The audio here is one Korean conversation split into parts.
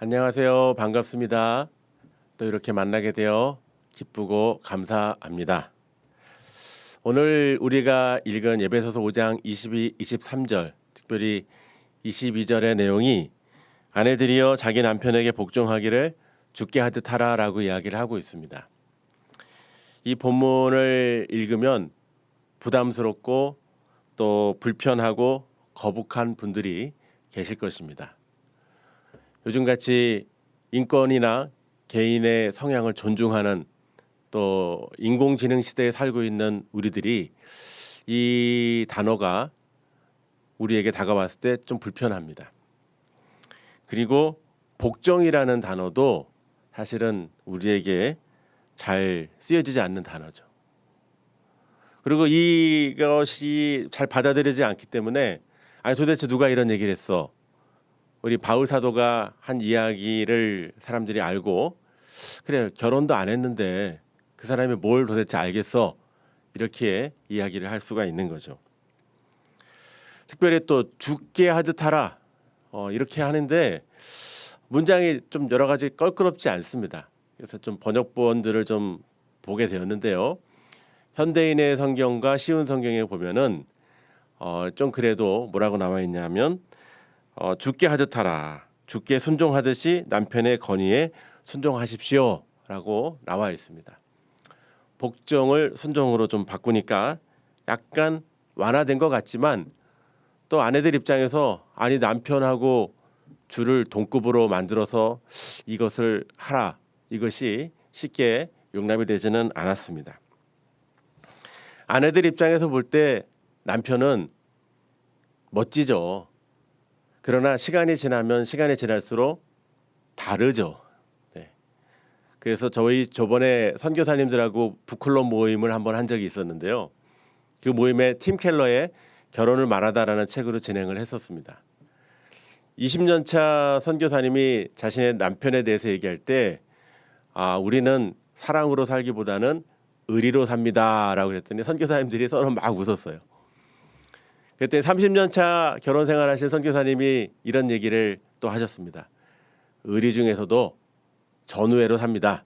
안녕하세요. 반갑습니다. 또 이렇게 만나게 되어 기쁘고 감사합니다. 오늘 우리가 읽은 에베소서 5장 22, 23절, 특별히 22절의 내용이 아내들이여 자기 남편에게 복종하기를 주께 하듯 하라라고 이야기를 하고 있습니다. 이 본문을 읽으면 부담스럽고 또 불편하고 거북한 분들이 계실 것입니다. 요즘같이 인권이나 개인의 성향을 존중하는 또 인공지능 시대에 살고 있는 우리들이 이 단어가 우리에게 다가왔을 때 좀 불편합니다. 그리고 복종이라는 단어도 사실은 우리에게 잘 쓰여지지 않는 단어죠. 그리고 이것이 잘 받아들이지 않기 때문에 아니 도대체 누가 이런 얘기를 했어? 우리 바울 사도가 한 이야기를 사람들이 알고 그래 결혼도 안 했는데 그 사람이 뭘 도대체 알겠어? 이렇게 이야기를 할 수가 있는 거죠. 특별히 또 죽게 하듯 하라 이렇게 하는데 문장이 좀 여러 가지 껄끄럽지 않습니다. 그래서 좀 번역본들을 좀 보게 되었는데요. 현대인의 성경과 쉬운 성경에 보면은 좀 그래도 뭐라고 나와 있냐면 주께 하듯 하라. 주께 순종하듯이 남편의 건의에 순종하십시오. 라고 나와 있습니다. 복종을 순종으로 좀 바꾸니까 약간 완화된 것 같지만 또 아내들 입장에서 아니 남편하고 주를 동급으로 만들어서 이것을 하라. 이것이 쉽게 용납이 되지는 않았습니다. 아내들 입장에서 볼 때 남편은 멋지죠. 그러나 시간이 지날수록 다르죠. 네. 그래서 저희 저번에 선교사님들하고 북클럽 모임을 한번 한 적이 있었는데요. 그 모임에 팀 켈러의 결혼을 말하다라는 책으로 진행을 했었습니다. 20년 차 선교사님이 자신의 남편에 대해서 얘기할 때 우리는 사랑으로 살기보다는 의리로 삽니다라고 그랬더니 선교사님들이 서로 막 웃었어요. 그랬더니 30년 차 결혼 생활하신 선교사님이 이런 얘기를 또 하셨습니다. 의리 중에서도 전우애로 삽니다.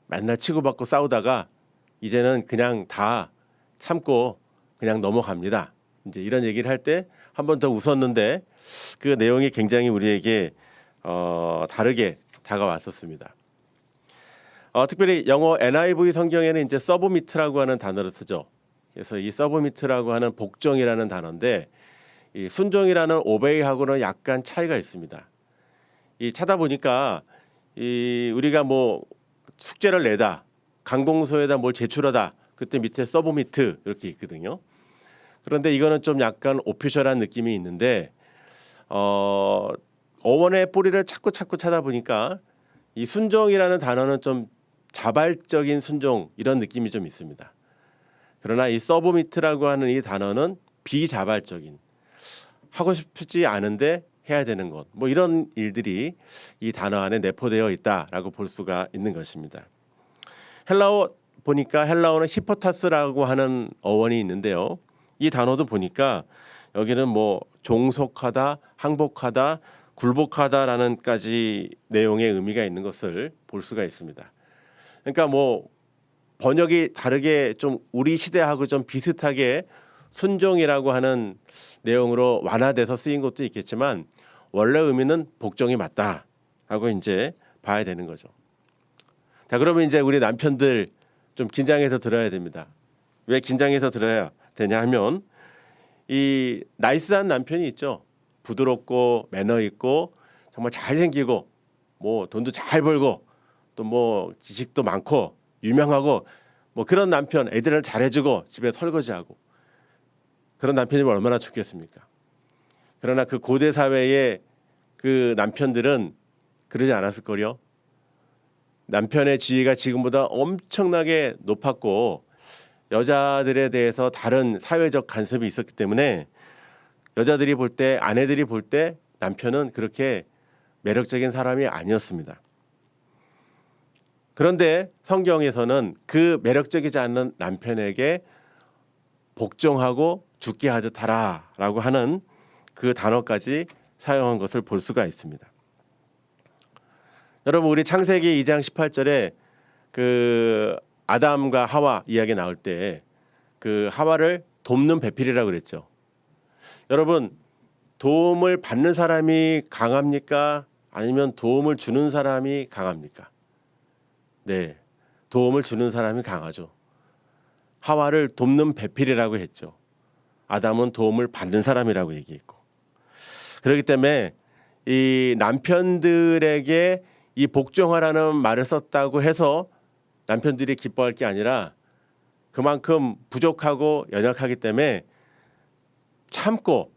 맨날 치고받고 싸우다가 이제는 그냥 다 참고 그냥 넘어갑니다. 이제 이런 얘기를 할 때 한 번 더 웃었는데 그 내용이 굉장히 우리에게 다르게 다가왔었습니다. 특별히 영어 NIV 성경에는 이제 서브미트라고 하는 단어를 쓰죠. 그래서 이 서브미트라고 하는 복종이라는 단어인데 이 순종이라는 오베이하고는 약간 차이가 있습니다. 이 찾아보니까 우리가 뭐 숙제를 내다, 강공서에다 뭘 제출하다, 그때 밑에 서브미트 이렇게 있거든요. 그런데 이거는 좀 약간 오피셜한 느낌이 있는데 어원의 뿌리를 자꾸 찾아보니까 이 순종이라는 단어는 좀 자발적인 순종 이런 느낌이 좀 있습니다. 그러나 이 서브미트라고 하는 이 단어는 비자발적인 하고 싶지 않은데 해야 되는 것 뭐 이런 일들이 이 단어 안에 내포되어 있다라고 볼 수가 있는 것입니다. 헬라어 보니까 헬라어는 히포타스라고 하는 어원이 있는데요. 이 단어도 보니까 여기는 뭐 종속하다, 항복하다, 굴복하다라는까지 내용의 의미가 있는 것을 볼 수가 있습니다. 그러니까 뭐 번역이 다르게 좀 우리 시대하고 좀 비슷하게 순종이라고 하는 내용으로 완화돼서 쓰인 것도 있겠지만 원래 의미는 복종이 맞다라고 이제 봐야 되는 거죠. 자, 그러면 이제 우리 남편들 좀 긴장해서 들어야 됩니다. 왜 긴장해서 들어야 되냐 하면 이 나이스한 남편이 있죠. 부드럽고 매너 있고 정말 잘생기고 뭐 돈도 잘 벌고 또 뭐 지식도 많고 유명하고 뭐 그런 남편 애들을 잘해주고 집에 설거지하고 그런 남편이면 얼마나 좋겠습니까? 그러나 그 고대 사회의 그 남편들은 그러지 않았을 거요. 남편의 지위가 지금보다 엄청나게 높았고 여자들에 대해서 다른 사회적 간섭이 있었기 때문에 여자들이 볼 때 아내들이 볼 때 남편은 그렇게 매력적인 사람이 아니었습니다. 그런데 성경에서는 그 매력적이지 않는 남편에게 복종하고 죽게 하듯 하라라고 하는 그 단어까지 사용한 것을 볼 수가 있습니다. 여러분 우리 창세기 2장 18절에 그 아담과 하와 이야기 나올 때 그 하와를 돕는 배필이라고 그랬죠. 여러분 도움을 받는 사람이 강합니까? 아니면 도움을 주는 사람이 강합니까? 네, 도움을 주는 사람이 강하죠. 하와를 돕는 배필이라고 했죠. 아담은 도움을 받는 사람이라고 얘기했고. 그렇기 때문에 이 남편들에게 이 복종하라는 말을 썼다고 해서 남편들이 기뻐할 게 아니라 그만큼 부족하고 연약하기 때문에 참고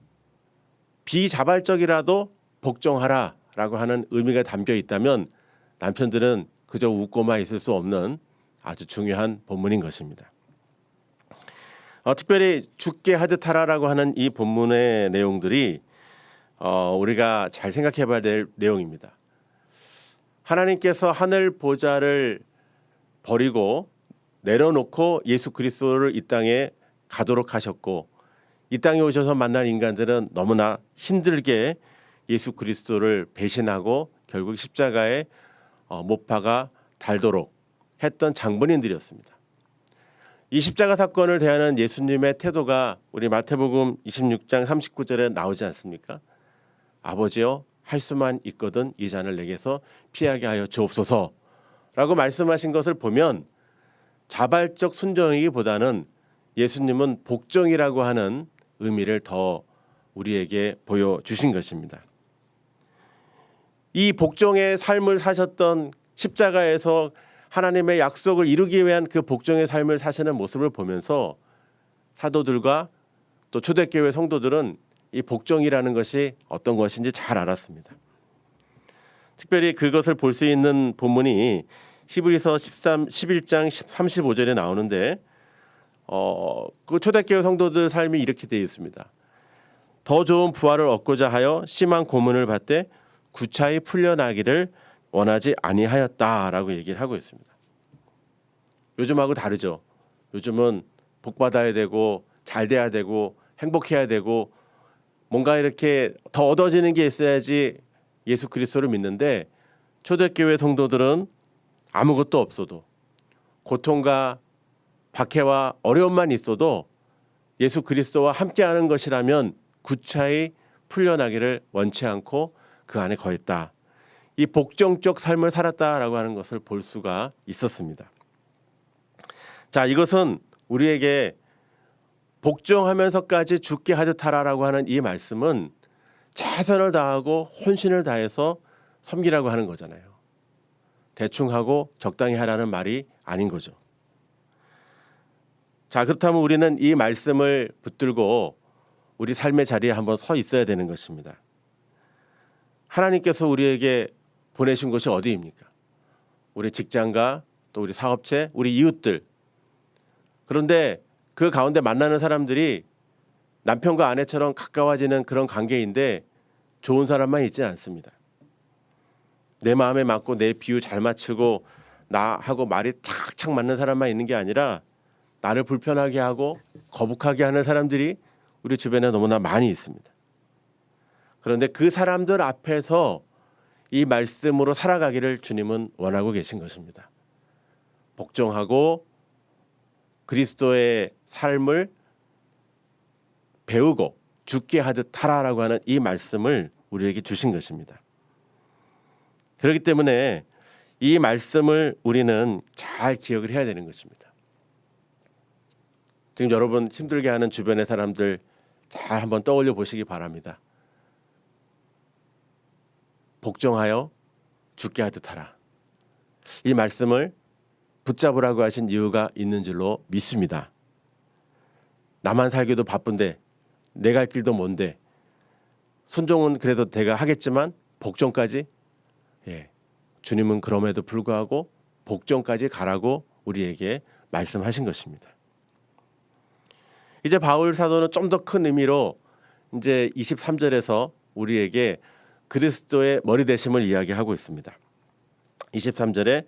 비자발적이라도 복종하라라고 하는 의미가 담겨 있다면 남편들은 그저 웃고만 있을 수 없는 아주 중요한 본문인 것입니다. 특별히 죽게 하듯 하라라고 하는 이 본문의 내용들이 우리가 잘 생각해 봐야 될 내용입니다. 하나님께서 하늘 보좌를 버리고 내려놓고 예수 그리스도를 이 땅에 가도록 하셨고 이 땅에 오셔서 만난 인간들은 너무나 힘들게 예수 그리스도를 배신하고 결국 십자가에 못 박아 달도록 했던 장본인들이었습니다. 이 십자가 사건을 대하는 예수님의 태도가 우리 마태복음 26장 39절에 나오지 않습니까? 아버지여 할 수만 있거든 이 잔을 내게서 피하게 하여 주옵소서라고 말씀하신 것을 보면 자발적 순종이기보다는 예수님은 복종이라고 하는 의미를 더 우리에게 보여주신 것입니다. 이 복종의 삶을 사셨던 십자가에서 하나님의 약속을 이루기 위한 그 복종의 삶을 사시는 모습을 보면서 사도들과 또 초대교회 성도들은 이 복종이라는 것이 어떤 것인지 잘 알았습니다. 특별히 그것을 볼 수 있는 본문이 히브리서 11장 35절에 나오는데 그 초대교회 성도들 삶이 이렇게 되어 있습니다. 더 좋은 부활을 얻고자 하여 심한 고문을 받되 구차히 풀려나기를 원하지 아니하였다라고 얘기를 하고 있습니다. 요즘하고 다르죠. 요즘은 복 받아야 되고 잘 돼야 되고 행복해야 되고 뭔가 이렇게 더 얻어지는 게 있어야지 예수 그리스도를 믿는데 초대교회 성도들은 아무것도 없어도 고통과 박해와 어려움만 있어도 예수 그리스도와 함께하는 것이라면 구차히 풀려나기를 원치 않고 그 안에 거했다. 이 복종적 삶을 살았다라고 하는 것을 볼 수가 있었습니다. 자, 이것은 우리에게 복종하면서까지 죽게 하듯 하라라고 하는 이 말씀은 최선을 다하고 혼신을 다해서 섬기라고 하는 거잖아요. 대충 하고 적당히 하라는 말이 아닌 거죠. 자, 그렇다면 우리는 이 말씀을 붙들고 우리 삶의 자리에 한번 서 있어야 되는 것입니다. 하나님께서 우리에게 보내신 곳이 어디입니까? 우리 직장과 또 우리 사업체, 우리 이웃들. 그런데 그 가운데 만나는 사람들이 남편과 아내처럼 가까워지는 그런 관계인데 좋은 사람만 있지 않습니다. 내 마음에 맞고 내 비유 잘 맞추고 나하고 말이 착착 맞는 사람만 있는 게 아니라 나를 불편하게 하고 거북하게 하는 사람들이 우리 주변에 너무나 많이 있습니다. 그런데 그 사람들 앞에서 이 말씀으로 살아가기를 주님은 원하고 계신 것입니다. 복종하고 그리스도의 삶을 배우고 죽게 하듯 하라라고 하는 이 말씀을 우리에게 주신 것입니다. 그렇기 때문에 이 말씀을 우리는 잘 기억을 해야 되는 것입니다. 지금 여러분 힘들게 하는 주변의 사람들 잘 한번 떠올려 보시기 바랍니다. 복종하여 죽게 하듯 하라. 이 말씀을 붙잡으라고 하신 이유가 있는 줄로 믿습니다. 나만 살기도 바쁜데 내 갈 길도 먼데 순종은 그래도 내가 하겠지만 복종까지 주님은 그럼에도 불구하고 복종까지 가라고 우리에게 말씀하신 것입니다. 이제 바울 사도는 좀 더 큰 의미로 이제 23절에서 우리에게 그리스도의 머리 되심을 이야기하고 있습니다. 23절에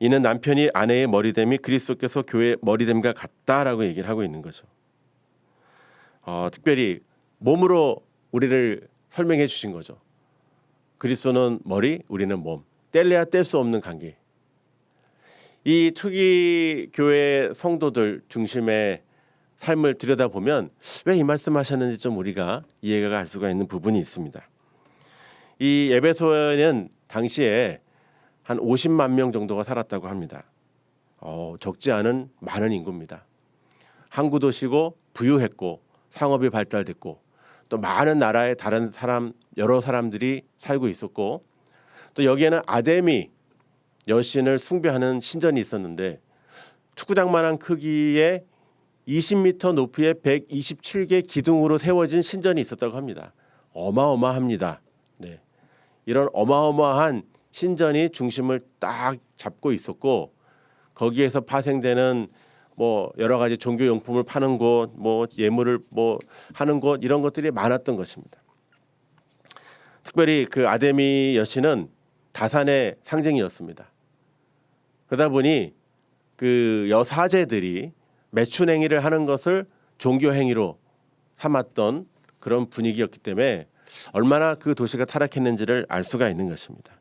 이는 남편이 아내의 머리됨이 그리스도께서 교회의 머리됨과 같다라고 얘기를 하고 있는 거죠. 특별히 몸으로 우리를 설명해 주신 거죠. 그리스도는 머리, 우리는 몸. 뗄래야 뗄 수 없는 관계. 이 초기 교회 성도들 중심의 삶을 들여다보면 왜 이 말씀하셨는지 좀 우리가 이해가 갈 수가 있는 부분이 있습니다. 이 에베소에는 당시에 한 50만 명 정도가 살았다고 합니다. 적지 않은 많은 인구입니다. 항구 도시고 부유했고 상업이 발달됐고 또 많은 나라의 다른 사람 여러 사람들이 살고 있었고 또 여기에는 아데미 여신을 숭배하는 신전이 있었는데 축구장만한 크기의 20m 높이의 127개 기둥으로 세워진 신전이 있었다고 합니다. 어마어마합니다. 네. 이런 어마어마한 신전이 중심을 딱 잡고 있었고 거기에서 파생되는 뭐 여러 가지 종교 용품을 파는 곳, 뭐 예물을 뭐 하는 곳 이런 것들이 많았던 것입니다. 특별히 그 아데미 여신은 다산의 상징이었습니다. 그러다 보니 그 여사제들이 매춘 행위를 하는 것을 종교 행위로 삼았던 그런 분위기였기 때문에 얼마나 그 도시가 타락했는지를 알 수가 있는 것입니다.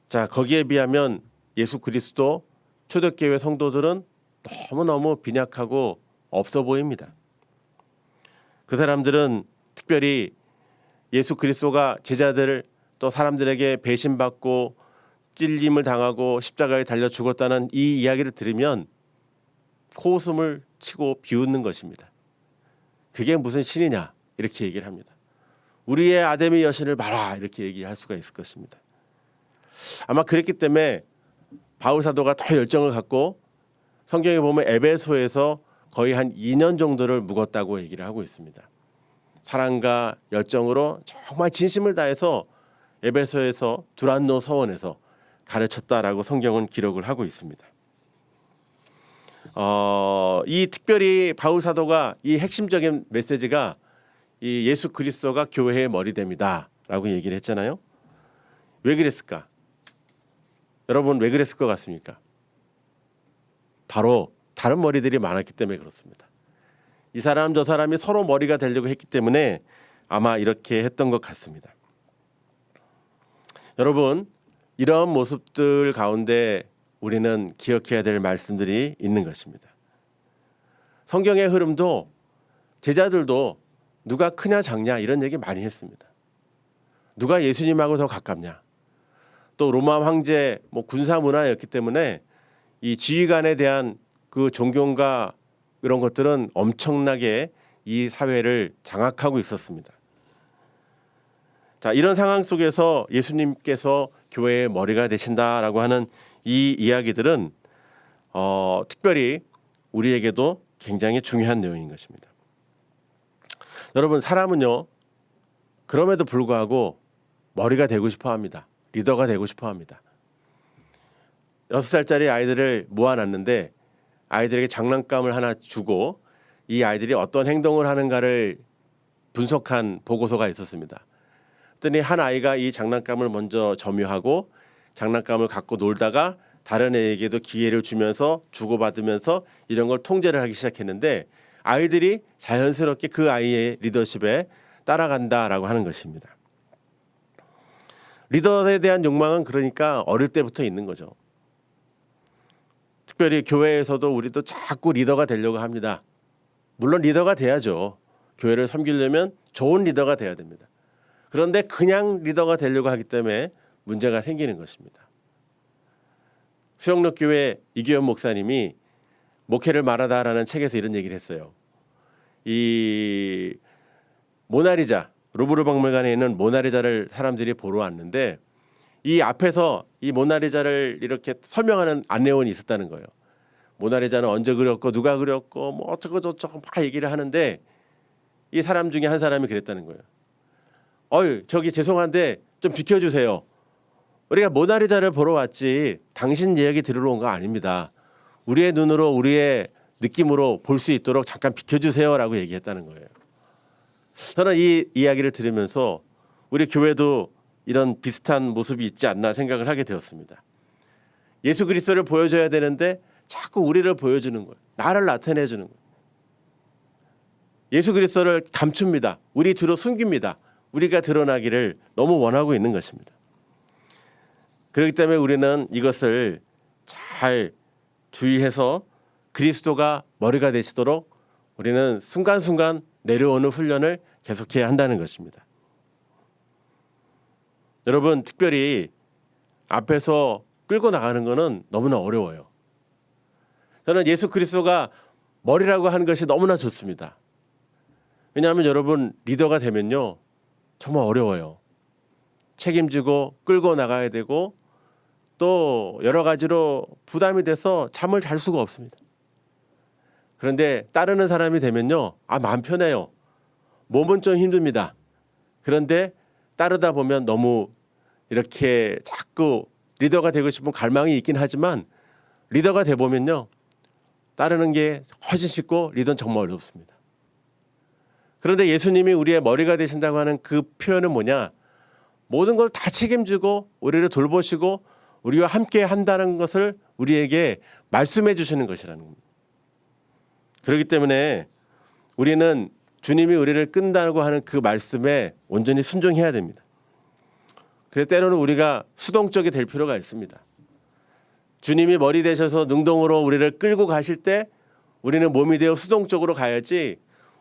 자, 거기에 비하면 예수 그리스도 초대교회 성도들은 너무너무 빈약하고 없어 보입니다. 그 사람들은 특별히 예수 그리스도가 제자들을 또 사람들에게 배신받고 찔림을 당하고 십자가에 달려 죽었다는 이 이야기를 들으면 코웃음을 치고 비웃는 것입니다. 그게 무슨 신이냐 이렇게 얘기를 합니다. 우리의 아데미 여신을 봐라 이렇게 얘기할 수가 있을 것입니다. 아마 그랬기 때문에 바울 사도가 더 열정을 갖고 성경에 보면 에베소에서 거의 한 2년 정도를 묵었다고 얘기를 하고 있습니다. 사랑과 열정으로 정말 진심을 다해서 에베소에서 두란노 서원에서 가르쳤다라고 성경은 기록을 하고 있습니다. 이 특별히 바울 사도가 이 핵심적인 메시지가 이 예수 그리스도가 교회의 머리됨이다라고 얘기를 했잖아요. 왜 그랬을까? 여러분 왜 그랬을 것 같습니까? 바로 다른 머리들이 많았기 때문에 그렇습니다. 이 사람 저 사람이 서로 머리가 되려고 했기 때문에 아마 이렇게 했던 것 같습니다. 여러분 이런 모습들 가운데 우리는 기억해야 될 말씀들이 있는 것입니다. 성경의 흐름도 제자들도 누가 크냐 작냐 이런 얘기 많이 했습니다. 누가 예수님하고 더 가깝냐. 또 로마 황제 군사 문화였기 때문에 이 지휘관에 대한 그 존경과 이런 것들은 엄청나게 이 사회를 장악하고 있었습니다. 자, 이런 상황 속에서 예수님께서 교회의 머리가 되신다라고 하는 이 이야기들은 특별히 우리에게도 굉장히 중요한 내용인 것입니다. 여러분 사람은요 그럼에도 불구하고 머리가 되고 싶어 합니다. 리더가 되고 싶어 합니다. 6살짜리 아이들을 모아놨는데 아이들에게 장난감을 하나 주고 이 아이들이 어떤 행동을 하는가를 분석한 보고서가 있었습니다. 그랬더니 한 아이가 이 장난감을 먼저 점유하고 장난감을 갖고 놀다가 다른 애에게도 기회를 주면서 주고받으면서 이런 걸 통제를 하기 시작했는데 아이들이 자연스럽게 그 아이의 리더십에 따라간다라고 하는 것입니다. 리더에 대한 욕망은 그러니까 어릴 때부터 있는 거죠. 특별히 교회에서도 우리도 자꾸 리더가 되려고 합니다. 물론 리더가 돼야죠. 교회를 섬기려면 좋은 리더가 돼야 됩니다. 그런데 그냥 리더가 되려고 하기 때문에 문제가 생기는 것입니다. 수영록교회 이규현 목사님이 목회를 말하다라는 책에서 이런 얘기를 했어요. 이 모나리자 루브르 박물관에 있는 모나리자를 사람들이 보러 왔는데 이 앞에서 이 모나리자를 이렇게 설명하는 안내원이 있었다는 거예요. 모나리자는 언제 그렸고 누가 그렸고 뭐 어쩌고 저쩌고 막 얘기를 하는데 이 사람 중에 한 사람이 그랬다는 거예요. 저기 죄송한데 좀 비켜주세요. 우리가 모나리자를 보러 왔지 당신 이야기 들으러 온 거 아닙니다. 우리의 눈으로 우리의 느낌으로 볼 수 있도록 잠깐 비켜주세요라고 얘기했다는 거예요. 저는 이 이야기를 들으면서 우리 교회도 이런 비슷한 모습이 있지 않나 생각을 하게 되었습니다. 예수 그리스도를 보여줘야 되는데 자꾸 우리를 보여주는 거예요. 나를 나타내주는 거예요. 예수 그리스도를 감춥니다. 우리 뒤로 숨깁니다. 우리가 드러나기를 너무 원하고 있는 것입니다. 그렇기 때문에 우리는 이것을 잘 주의해서 그리스도가 머리가 되시도록 우리는 순간순간 내려오는 훈련을 계속해야 한다는 것입니다. 여러분, 특별히 앞에서 끌고 나가는 것은 너무나 어려워요. 저는 예수 그리스도가 머리라고 하는 것이 너무나 좋습니다. 왜냐하면 여러분, 리더가 되면요 정말 어려워요. 책임지고 끌고 나가야 되고 또 여러 가지로 부담이 돼서 잠을 잘 수가 없습니다. 그런데 따르는 사람이 되면요, 마음 편해요. 몸은 좀 힘듭니다. 그런데 따르다 보면 너무 이렇게 자꾸 리더가 되고 싶은 갈망이 있긴 하지만 리더가 돼 보면요, 따르는 게 훨씬 쉽고 리더는 정말 어렵습니다. 그런데 예수님이 우리의 머리가 되신다고 하는 그 표현은 뭐냐? 모든 걸 다 책임지고 우리를 돌보시고 우리와 함께 한다는 것을 우리에게 말씀해 주시는 것이라는 겁니다. 그렇기 때문에 우리는 주님이 우리를 끈다고 하는 그 말씀에 온전히 순종해야 됩니다. 그래서 때로는 우리가 수동적이 될 필요가 있습니다. 주님이 머리 되셔서 능동으로 우리를 끌고 가실 때 우리는 몸이 되어 수동적으로 가야지,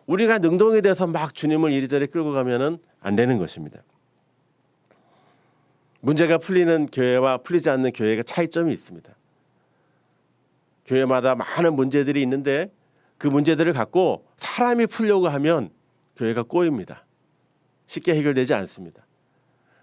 우리가 능동이 돼서 막 주님을 이리저리 끌고 가면은 안 되는 것입니다. 문제가 풀리는 교회와 풀리지 않는 교회가 차이점이 있습니다. 교회마다 많은 문제들이 있는데 그 문제들을 갖고 사람이 풀려고 하면 교회가 꼬입니다. 쉽게 해결되지 않습니다.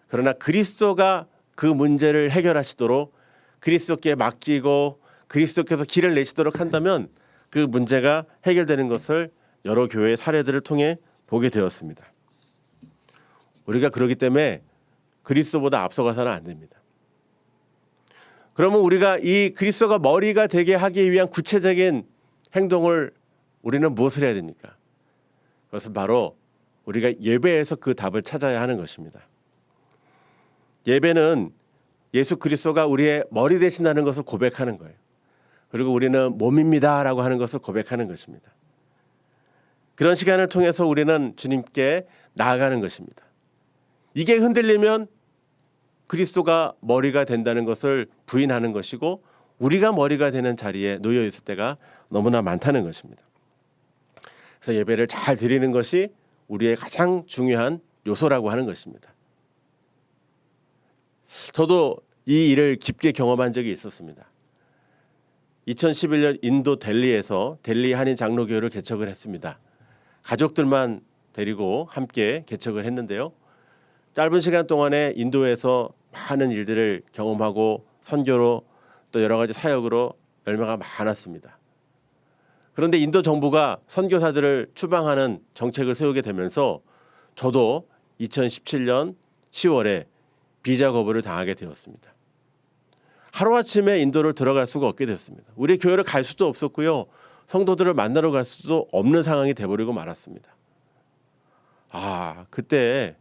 그러나 그리스도가 그 문제를 해결하시도록 그리스도께 맡기고 그리스도께서 길을 내시도록 한다면 그 문제가 해결되는 것을 여러 교회의 사례들을 통해 보게 되었습니다. 우리가 그렇기 때문에 그리스도보다 앞서가서는 안 됩니다. 그러면 우리가 이 그리스도가 머리가 되게 하기 위한 구체적인 행동을 우리는 무엇을 해야 됩니까? 그것은 바로 우리가 예배에서 그 답을 찾아야 하는 것입니다. 예배는 예수 그리스도가 우리의 머리 되신다는 것을 고백하는 거예요. 그리고 우리는 몸입니다라고 하는 것을 고백하는 것입니다. 그런 시간을 통해서 우리는 주님께 나아가는 것입니다. 이게 흔들리면 그리스도가 머리가 된다는 것을 부인하는 것이고 우리가 머리가 되는 자리에 놓여 있을 때가 너무나 많다는 것입니다. 그래서 예배를 잘 드리는 것이 우리의 가장 중요한 요소라고 하는 것입니다. 저도 이 일을 깊게 경험한 적이 있었습니다. 2011년 인도 델리에서 델리 한인 장로교회를 개척을 했습니다. 가족들만 데리고 함께 개척을 했는데요. 짧은 시간 동안에 인도에서 많은 일들을 경험하고 선교로 또 여러 가지 사역으로 열매가 많았습니다. 그런데 인도 정부가 선교사들을 추방하는 정책을 세우게 되면서 저도 2017년 10월에 비자 거부를 당하게 되었습니다. 하루아침에 인도를 들어갈 수가 없게 됐습니다. 우리 교회를 갈 수도 없었고요. 성도들을 만나러 갈 수도 없는 상황이 돼버리고 말았습니다. 그때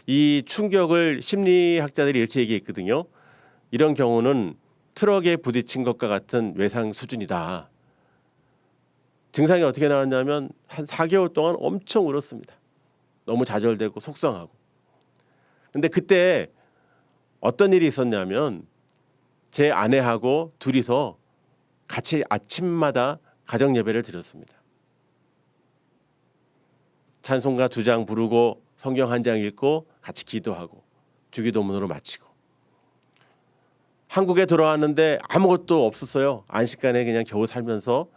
이 충격을 심리학자들이 이렇게 얘기했거든요. 이런 경우는 트럭에 부딪힌 것과 같은 외상 수준이다. 증상이 어떻게 나왔냐면 한 4개월 동안 엄청 울었습니다. 너무 좌절되고 속상하고. 근데 그때 어떤 일이 있었냐면 제 아내하고 둘이서 같이 아침마다 가정 예배를 드렸습니다. 찬송가 2장 부르고 성경 1장 읽고 같이 기도하고 주기도문으로 마치고. 한국에 돌아왔는데 아무것도 없었어요. 안식간에 그냥 겨우 살면서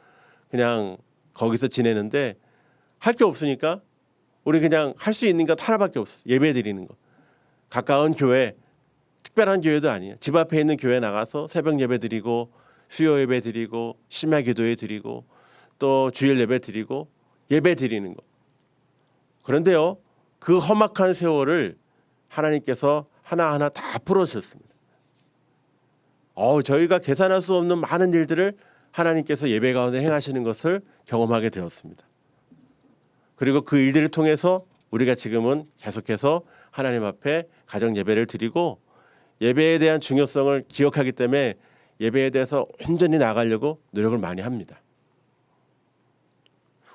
그냥 거기서 지내는데 할 게 없으니까 우리 그냥 할 수 있는 것 하나밖에 없었어요. 예배 드리는 거. 가까운 교회, 특별한 교회도 아니에요. 집 앞에 있는 교회 나가서 새벽 예배 드리고 수요 예배 드리고 심야 기도회 드리고 또 주일 예배 드리고 예배 드리는 거. 그런데요, 그 험악한 세월을 하나님께서 하나하나 다 풀어주셨습니다. 저희가 계산할 수 없는 많은 일들을 하나님께서 예배 가운데 행하시는 것을 경험하게 되었습니다. 그리고 그 일들을 통해서 우리가 지금은 계속해서 하나님 앞에 가정 예배를 드리고 예배에 대한 중요성을 기억하기 때문에 예배에 대해서 온전히 나가려고 노력을 많이 합니다.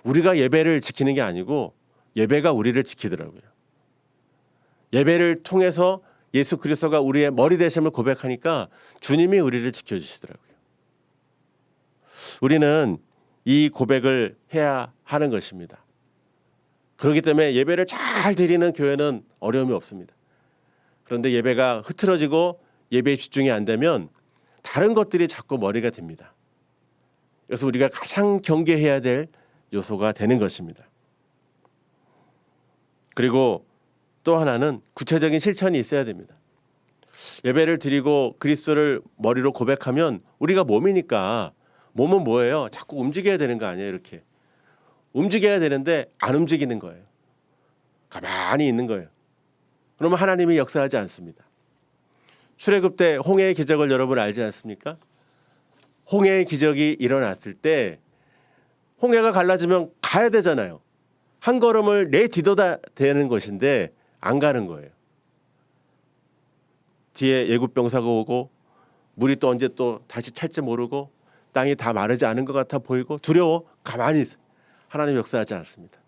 우리가 예배를 지키는 게 아니고 예배가 우리를 지키더라고요. 예배를 통해서 예수 그리스도가 우리의 머리 되심을 고백하니까 주님이 우리를 지켜주시더라고요. 우리는 이 고백을 해야 하는 것입니다. 그렇기 때문에 예배를 잘 드리는 교회는 어려움이 없습니다. 그런데 예배가 흐트러지고 예배에 집중이 안 되면 다른 것들이 자꾸 머리가 됩니다. 그래서 우리가 가장 경계해야 될 요소가 되는 것입니다. 그리고 또 하나는 구체적인 실천이 있어야 됩니다. 예배를 드리고 그리스도를 머리로 고백하면 우리가 몸이니까 몸은 뭐예요? 자꾸 움직여야 되는 거 아니에요? 이렇게 움직여야 되는데 안 움직이는 거예요. 가만히 있는 거예요. 그러면 하나님이 역사하지 않습니다. 출애굽 때 홍해의 기적을 여러분 알지 않습니까? 홍해의 기적이 일어났을 때 홍해가 갈라지면 가야 되잖아요. 한 걸음을 내디뎌야 되는 것인데 안 가는 거예요. 뒤에 예굽 병사가 오고 물이 또 언제 또 다시 찰지 모르고 땅이 다 마르지 않은 것 같아 보이고 두려워 가만히 있어요. 하나님 역사하지 않습니다.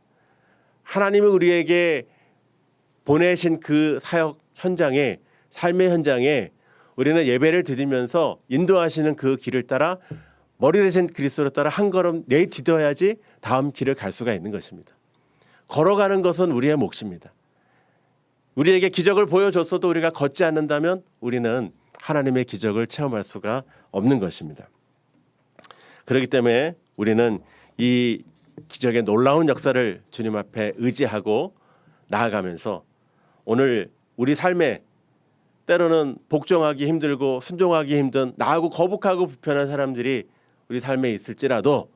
하나님이 우리에게 보내신 그 사역 현장에 삶의 현장에 우리는 예배를 드리면서 인도하시는 그 길을 따라 머리 대신 그리스도를 따라 한 걸음 내디뎌야지 다음 길을 갈 수가 있는 것입니다. 걸어가는 것은 우리의 몫입니다. 우리에게 기적을 보여줬어도 우리가 걷지 않는다면 우리는 하나님의 기적을 체험할 수가 없는 것입니다. 그렇기 때문에 우리는 이 기적의 놀라운 역사를 주님 앞에 의지하고 나아가면서 오늘 우리 삶에 때로는 복종하기 힘들고 순종하기 힘든 나하고 거북하고 불편한 사람들이 우리 삶에 있을지라도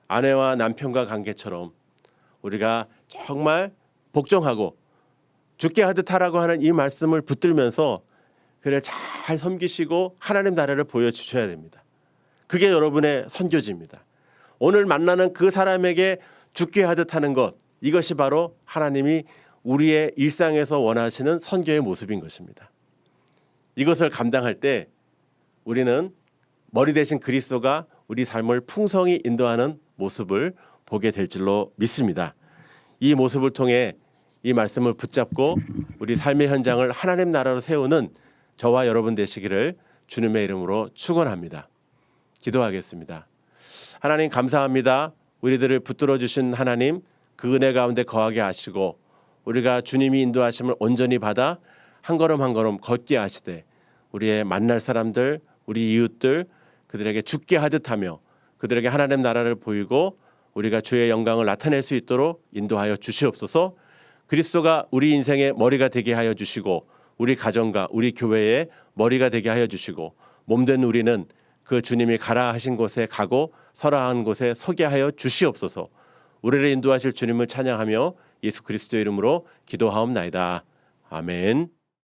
아내와 남편과 관계처럼 우리가 정말 복종하고 죽게 하듯 하라고 하는 이 말씀을 붙들면서 그를 잘 섬기시고 하나님 나라를 보여주셔야 됩니다. 그게 여러분의 선교지입니다. 오늘 만나는 그 사람에게 죽게 하듯 하는 것, 이것이 바로 하나님이 우리의 일상에서 원하시는 선교의 모습인 것입니다. 이것을 감당할 때 우리는 머리 대신 그리스도가 우리 삶을 풍성히 인도하는 모습을 보게 될 줄로 믿습니다. 이 모습을 통해 이 말씀을 붙잡고 우리 삶의 현장을 하나님 나라로 세우는 저와 여러분 되시기를 주님의 이름으로 축원합니다. 기도하겠습니다. 하나님 감사합니다. 우리들을 붙들어 주신 하나님 그 은혜 가운데 거하게 하시고 우리가 주님이 인도하심을 온전히 받아 한 걸음 한 걸음 걷게 하시되 우리의 만날 사람들 우리 이웃들 그들에게 죽게 하듯 하며 그들에게 하나님 나라를 보이고 우리가 주의 영광을 나타낼 수 있도록 인도하여 주시옵소서. 그리스도가 우리 인생의 머리가 되게 하여 주시고 우리 가정과 우리 교회의 머리가 되게 하여 주시고 몸된 우리는 그 주님이 가라 하신 곳에 가고 서라 한 곳에 서게 하여 주시옵소서. 우리를 인도하실 주님을 찬양하며 예수 그리스도의 이름으로 기도하옵나이다. 아멘.